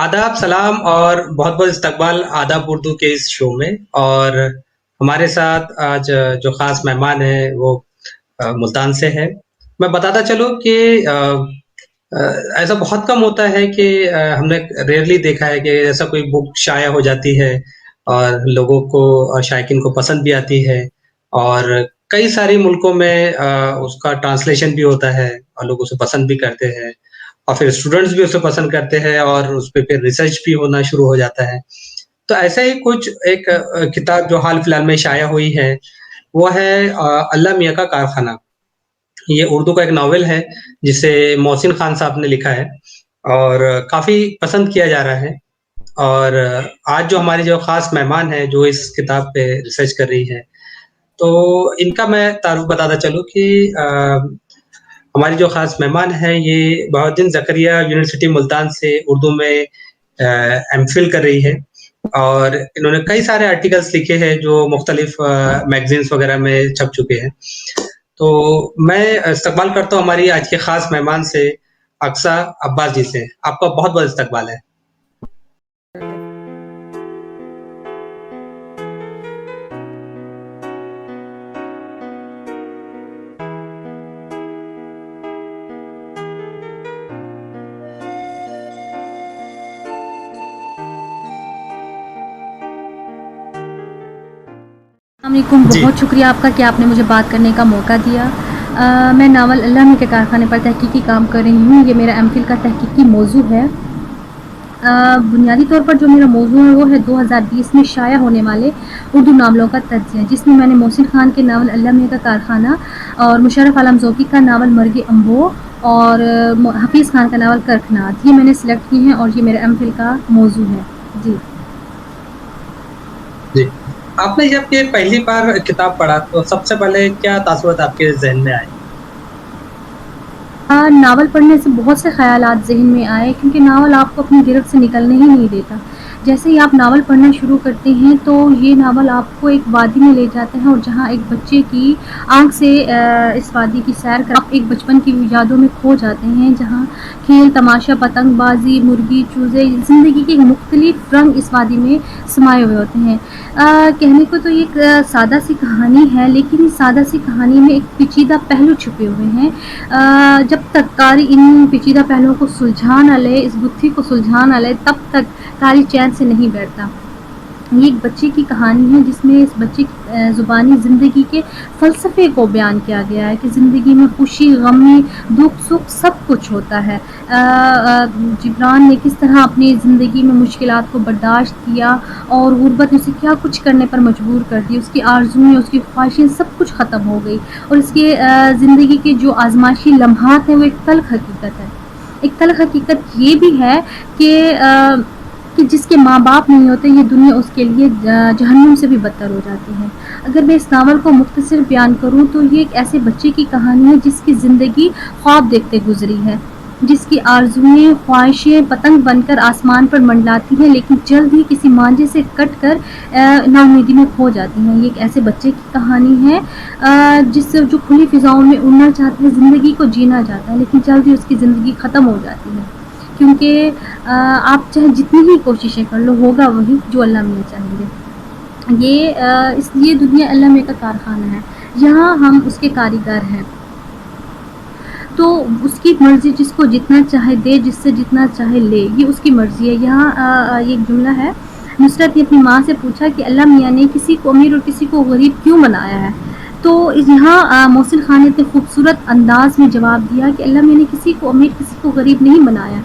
आदाब, सलाम और बहुत-बहुत इस्तकबाल आदाब उर्दू के इस शो में। और हमारे साथ आज जो ख़ास मेहमान हैं वो मुल्तान से है। मैं बताता चलूँ कि ऐसा बहुत कम होता है कि हमने रेयरली देखा है कि ऐसा कोई बुक शाया हो जाती है और लोगों को शायकीन को पसंद भी आती है और कई सारे मुल्कों में उसका ट्रांसलेशन भी होता है और लोग उसे पसंद भी करते हैं और फिर स्टूडेंट्स भी उसे पसंद करते हैं और उस पे फिर रिसर्च भी होना शुरू हो जाता है। तो ऐसा ही कुछ एक किताब जो हाल-फिलहाल में शाया हुई है, वो है अल्लाह मियां का कारखाना। ये उर्दू का एक नॉवेल है, जिसे मोहसिन खान साहब ने लिखा है और काफ़ी पसंद किया जा रहा है। और आज जो हमारी जो ख़ास मेहमान हैं, जो इस किताब पे रिसर्च कर रही हैं, तो इनका मैं तारुफ बताता चलूँ कि हमारी जो ख़ास मेहमान हैं, ये बहाउद्दीन ज़करिया यूनिवर्सिटी मुल्तान से उर्दू में एमफ़िल कर रही है और इन्होंने कई सारे आर्टिकल्स लिखे हैं, जो मुख्तलिफ़ मैगज़ीन्स वग़ैरह में छप चुके हैं। तो मैं इस्तकबाल करता हूँ हमारी आज के ख़ास मेहमान से, अक़सा अब्बास जी से। आपका बहुत-बहुत इस्तकबाल है। अस्सलामुअलैकुम, जी। बहुत शुक्रिया आपका कि आपने मुझे बात करने का मौका दिया। मैं नावल अल्लाह मियां के कारखाने पर तहकीकी काम कर रही हूँ। ये मेरा एमफिल का तहकीकी मौजू है। बुनियादी तौर पर जो मेरा मौजू है वो है 2020 में शाया होने वाले उर्दू नावलों का तज्ज़िया, जिसमें मैंने मोहसिन खान के नावल अल्लाह मियां का कारखाना और मुशर्रफ आलम ज़ौकी का नावल मर्ग अम्बो और हफ़ीज़ खान का नावल करखनात, ये मैंने सिलेक्ट किए हैं और ये मेरा एमफिल का मौजू है। जी। जी। आपने जब ये पहली बार किताब पढ़ा तो सबसे पहले क्या तासुरात आपके ज़हन में आए? नावल पढ़ने से बहुत से ख़यालात ज़हन में आए, क्योंकि नावल आपको अपनी गिरफ़्त से निकलने ही नहीं देता। जैसे ही आप नावल पढ़ना शुरू करते हैं तो ये नावल आपको एक वादी में ले जाते हैं और जहाँ एक बच्चे की आँख से इस वादी की सैर कर आप एक बचपन की यादों में खो जाते हैं, जहाँ खेल, तमाशा, पतंगबाज़ी, मुर्गी, चूज़े, ज़िंदगी के मुख्तलिफ़ रंग इस वादी में समाये हुए होते हैं। कहने को तो ये एक सादा सी कहानी है, लेकिन इस सादा सी कहानी में एक पेचीदा पहलू छुपे हुए हैं। जब तक कारी इन पेचीदा पहलुओं को सुलझा ना ले, इस गुत्थी को सुलझा ना ले, तब तक कारी चैन से नहीं बैठता। ये एक बच्चे की कहानी है, जिसमें इस बच्चे की ज़ुबानी ज़िंदगी के फ़लसफ़े को बयान किया गया है कि ज़िंदगी में खुशी, गमी, दुख, सुख सब कुछ होता है। जिब्रान ने किस तरह अपनी ज़िंदगी में मुश्किलात को बर्दाश्त किया और गुर्बत ने उसे क्या कुछ करने पर मजबूर कर दिया। उसकी आरज़ुएँ, उसकी ख्वाहिशें सब कुछ ख़त्म हो गई और इसके ज़िंदगी के जो आज़माइशी लम्हात हैं वो एक तल्ख़ हकीकत है। एक तल्ख़ हकीकत ये भी है कि जिसके माँ बाप नहीं होते, ये दुनिया उसके लिए जहन्नुम से भी बदतर हो जाती है। अगर मैं इस नावल को मुख्तसर बयान करूँ तो ये एक ऐसे बच्चे की कहानी है जिसकी ज़िंदगी ख्वाब देखते गुजरी है, जिसकी आरज़ुएँ, ख्वाहिशें पतंग बनकर आसमान पर मंडलाती हैं, लेकिन जल्द ही किसी मांझे से कट कर नाउमीदी में खो जाती हैं। ये एक ऐसे बच्चे की कहानी है जो खुली फ़िज़ाओं में उड़ना चाहता है, ज़िंदगी को जीना चाहता है, लेकिन जल्द ही उसकी ज़िंदगी ख़त्म हो जाती है, क्योंकि आप चाहे जितनी ही कोशिशें कर लो, होगा वही जो अल्लाह मियां चाहेंगे। इसलिए दुनिया अल्लाह मियां का कारखाना है, यहाँ हम उसके कारीगर हैं। तो उसकी मर्ज़ी, जिसको जितना चाहे दे, जिससे जितना चाहे ले, ये उसकी मर्ज़ी है। यहाँ ये एक जुमला है, नुसरत ने अपनी माँ से पूछा कि अल्लाह मियां ने किसी को अमीर और किसी को गरीब क्यों बनाया है? तो यहाँ मोहसिन खान ने इतने खूबसूरत अंदाज में जवाब दिया कि अल्लाह मियां ने किसी को अमीर, किसी को गरीब नहीं बनाया।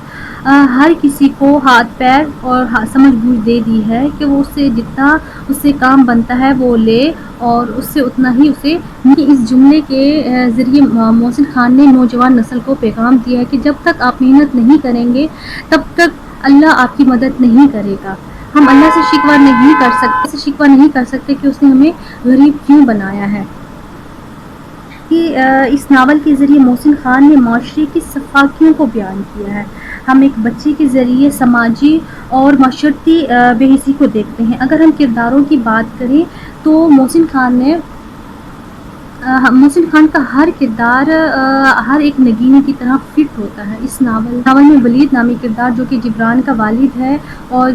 हर किसी को हाथ पैर और समझ बूझ दे दी है कि वो उससे जितना उससे काम बनता है वो ले और उससे उतना ही उसे। इस जुमले के ज़रिए मोहसिन खान ने नौजवान नस्ल को पैगाम दिया है कि जब तक आप मेहनत नहीं करेंगे, तब तक अल्लाह आपकी मदद नहीं करेगा। हम अल्लाह से शिकवा नहीं कर सकते कि उसने हमें गरीब क्यों बनाया है। इस नावल के ज़रिए मोहसिन खान ने माशरे की सफाकियों को बयान किया है। हम एक बच्चे के ज़रिए समाजी और माशरती बेहिसी को देखते हैं। अगर हम किरदारों की बात करें तो मोहसिन खान ने محسن خان کا ہر کردار ہر ایک نگین کی طرح فٹ ہوتا ہے اس ناول میں ولید نامی کردار جو کہ جبران کا والد ہے اور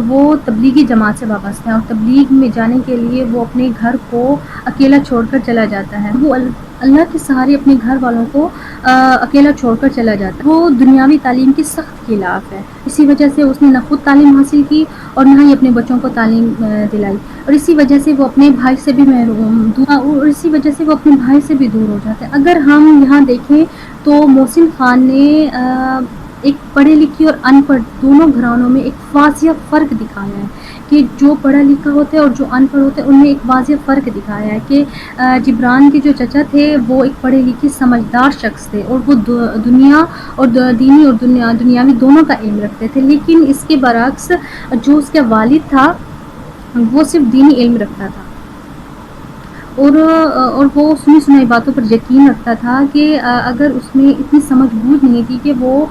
وہ تبلیغی جماعت سے وابستہ ہے اور تبلیغ میں جانے کے لیے وہ اپنے گھر کو اکیلا چھوڑ کر چلا جاتا ہے. وہ اللہ کے سہارے اپنے گھر والوں کو اکیلا چھوڑ کر چلا جاتا ہے. وہ دنیاوی تعلیم کے سخت خلاف ہے. اسی وجہ سے اس نے نہ خود تعلیم حاصل کی اور نہ ہی اپنے بچوں کو تعلیم دلائی اور اسی وجہ سے وہ اپنے بھائی سے بھی دور ہو جاتا ہے. اگر ہم یہاں دیکھیں تو محسن خان نے ایک پڑھے لکھے اور ان پڑھ دونوں گھرانوں میں ایک واضح فرق دکھایا ہے کہ جو پڑھا لکھا ہوتا ہے اور جو ان پڑھ ہوتا ہے ان میں ایک واضح فرق دکھایا ہے کہ جبران کے جو چچا تھے وہ ایک پڑھے لکھے سمجھدار شخص تھے اور وہ دنیا اور دینی اور دنیاوی دونوں کا علم رکھتے تھے. لیکن اس کے برعکس جو اس کا والد تھا وہ صرف دینی علم رکھتا تھا اور وہ سنی سنائی باتوں پر یقین رکھتا تھا کہ اگر اس میں اتنی سمجھ بوجھ نہیں تھی کہ وہ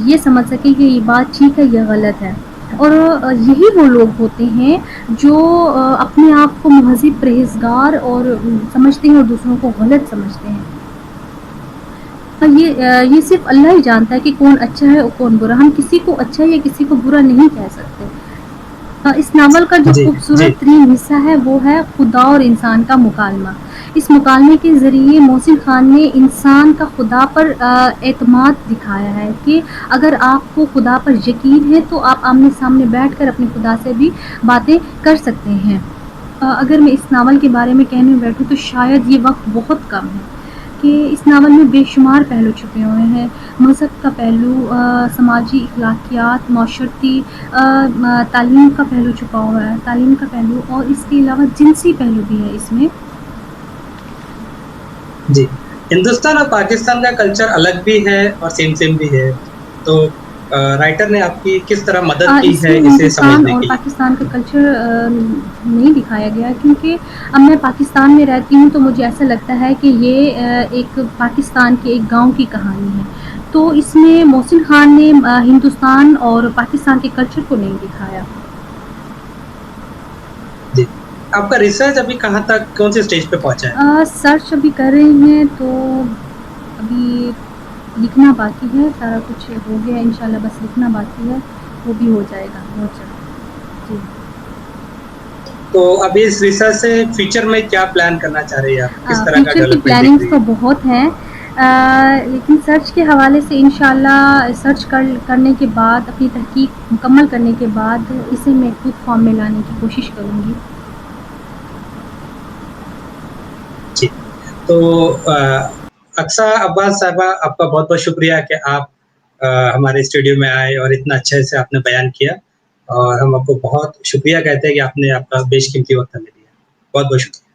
یہ سمجھ سکے کہ یہ بات ٹھیک ہے یا غلط ہے. اور یہی وہ لوگ ہوتے ہیں جو اپنے آپ کو مہذب پرہیزگار اور سمجھتے ہیں اور دوسروں کو غلط سمجھتے ہیں. یہ صرف اللہ ہی جانتا ہے کہ کون اچھا ہے اور کون برا. ہم کسی کو اچھا یا کسی کو برا نہیں کہہ سکتے. اس ناول کا جو جی، جی، خوبصورت ترین حصہ ہے وہ ہے خدا اور انسان کا مکالمہ. اس مکالمے کے ذریعے محسن خان نے انسان کا خدا پر اعتماد دکھایا ہے کہ اگر آپ کو خدا پر یقین ہے تو آپ آمنے سامنے بیٹھ کر اپنے خدا سے بھی باتیں کر سکتے ہیں. اگر میں اس ناول کے بارے میں کہنے بیٹھوں تو شاید یہ وقت بہت کم ہے کہ اس ناول میں بے شمار پہلو چھپے ہوئے ہیں. مذہب کا پہلو، سماجی اخلاقیات، معاشرتی تعلیم کا پہلو چھپا ہوا ہے، تعلیم کا پہلو اور اس کے علاوہ جنسی پہلو بھی ہے اس میں. جی. ہندوستان اور پاکستان کا کلچر الگ بھی ہے اور سیم بھی ہے. تو رائٹر نے آپ کی کس طرح مدد کی اس ہے میں اسے ہندوستان سمجھنے اور کے لیے؟ پاکستان کا کلچر نہیں دکھایا گیا کیونکہ اب میں پاکستان میں رہتی ہوں تو مجھے ایسا لگتا ہے کہ یہ ایک پاکستان کے ایک گاؤں کی کہانی ہے. تو اس میں محسن خان نے ہندوستان اور پاکستان کے کلچر کو نہیں دکھایا. جی. آپ کا ریسرچ ابھی کہاں تک کون سے اسٹیج پہ پہنچا ہے؟ سرچ ابھی کر رہے ہیں تو ابھی لکھنا باقی ہے. سارا کچھ ہو گیا انشاءاللہ، بس لکھنا باقی ہے، وہ بھی ہو جائے گا بہت جلد. جی. تو ابھی اس ریسرچ سے فیوچر میں کیا پلان کرنا چاہ رہی ہے آپ؟ کس طرح کا فیوچر کی ڈیولپمنٹ دیکھ پلاننگز رہی تو ہے؟ بہت ہیں لیکن سرچ کے حوالے سے انشاءاللہ سرچ کرنے کے بعد اپنی تحقیق مکمل کرنے کے بعد اسے میں خود فارم میں لانے کی کوشش کروں گی. جی. تو اقصیٰ عباس صاحبہ، آپ کا بہت بہت شکریہ کہ آپ ہمارے اسٹوڈیو میں آئے اور اتنا اچھے سے آپ نے بیان کیا، اور ہم آپ کو بہت شکریہ کہتے ہیں کہ آپ نے آپ کا بیش قیمتی وقت ہمیں دیا. بہت بہت شکریہ.